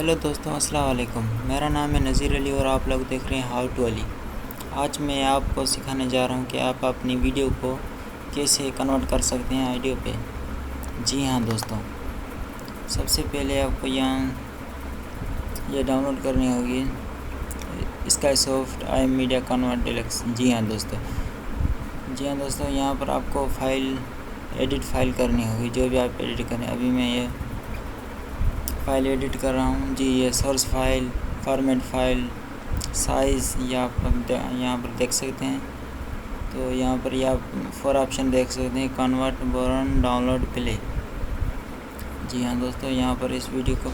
Hello दोस्तों, अस्सलाम वालेकुम। मेरा नाम है नज़ीर अली और आप लोग देख रहे हैं हाउ टू अली। आज मैं आपको सिखाने जा रहा हूं कि आप अपनी वीडियो को कैसे कन्वर्ट कर सकते हैं ऑडियो पे। जी हाँ दोस्तों, सबसे पहले आपको यहाँ ये डाउनलोड करनी होगी स्काईसॉफ्ट आई मीडिया कन्वर्ट डिलक्स। जी हाँ दोस्तों, यहाँ पर आपको एडिट फाइल करनी होगी, जो भी आप एडिट करें। अभी मैं ये फाइल एडिट कर रहा हूँ जी। ये source file, format file, size यहाँ पर देख सकते हैं। तो यहाँ पर आप 4 ऑप्शन देख सकते हैं, कन्वर्ट, बर्न, डाउनलोड, प्ले। जी हाँ दोस्तों, यहाँ पर इस वीडियो को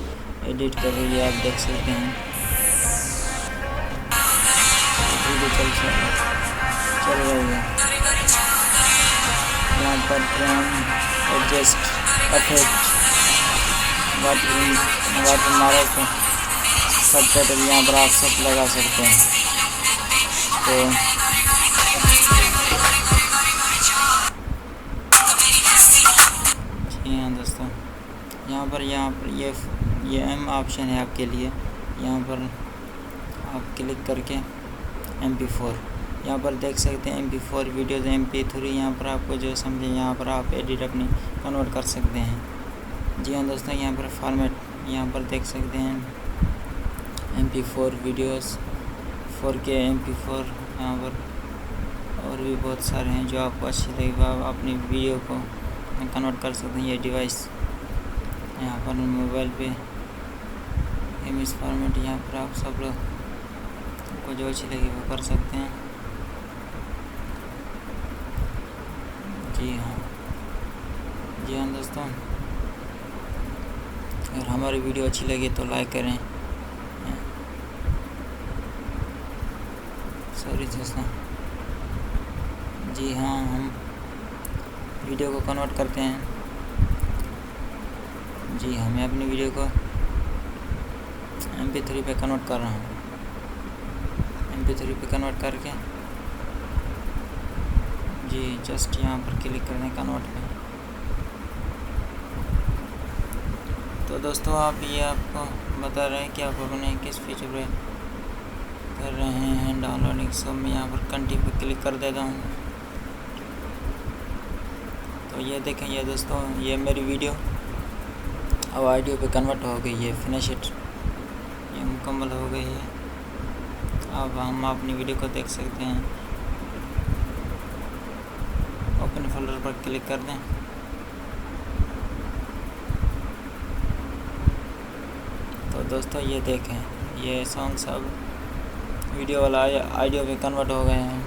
एडिट कर रही है, आप देख सकते हैं। वीडियो चल रही है। यहाँ पर train, adjust, effect, water mark, subtitle यहाँ पर आप सब लगा सकते हैं। तो जी हाँ दोस्तों, यहाँ पर ये एम ऑप्शन है आपके लिए। यहाँ पर आप क्लिक करके MP4 यहाँ पर देख सकते हैं। MP4 वीडियोज़, MP3 यहाँ पर आपको जो समझे यहाँ पर आप एडिट अपनी कन्वर्ट कर सकते हैं। जी हाँ दोस्तों, यहाँ पर फॉर्मेट यहाँ पर देख सकते हैं। MP4 वीडियोस, 4K MP4 यहाँ पर और भी बहुत सारे हैं जो आपको अच्छी लगेगा। आप अपनी वीडियो को कन्वर्ट कर सकते हैं। ये डिवाइस यहाँ पर मोबाइल पे इमेज फॉर्मेट यहाँ पर आप सब लोग को जो अच्छी लगे वो कर सकते हैं। जी हाँ दोस्तों, अगर हमारी वीडियो अच्छी लगे तो लाइक करें। सॉरी दोस्तों, जी हाँ, हम वीडियो को कन्वर्ट करते हैं। जी हाँ, मैं अपनी वीडियो को MP3 पे कन्वर्ट कर रहा हूँ। MP3 पे कन्वर्ट करके जी जस्ट यहाँ पर क्लिक करने कन्वर्ट पे। तो दोस्तों, आपको बता रहे हैं कि आप अपने किस फीचर पे कर रहे हैं डाउनलोडिंग। सब मैं यहाँ पर कंटिन्यू पे क्लिक कर देता हूँ। तो ये देखें, ये दोस्तों, ये मेरी वीडियो अब ऑडियो पे कन्वर्ट हो गई है। फिनिश इट, ये मुकम्मल हो गई है। अब हम अपनी वीडियो को देख सकते हैं। ओपन फोल्डर पर क्लिक कर दें। तो दोस्तों, ये देखें, ये सॉन्ग सब वीडियो वाला ऑडियो पे कन्वर्ट हो गए हैं।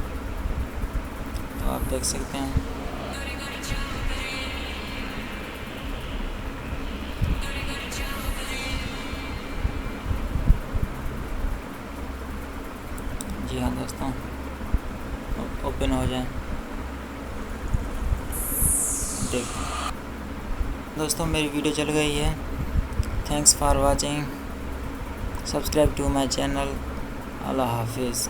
तो आप देख सकते हैं। जी हाँ दोस्तों, ओपन हो जाए। देखो दोस्तों, मेरी वीडियो चल गई है। Thanks for watching. Subscribe to my channel. अल्लाह हाफिज़।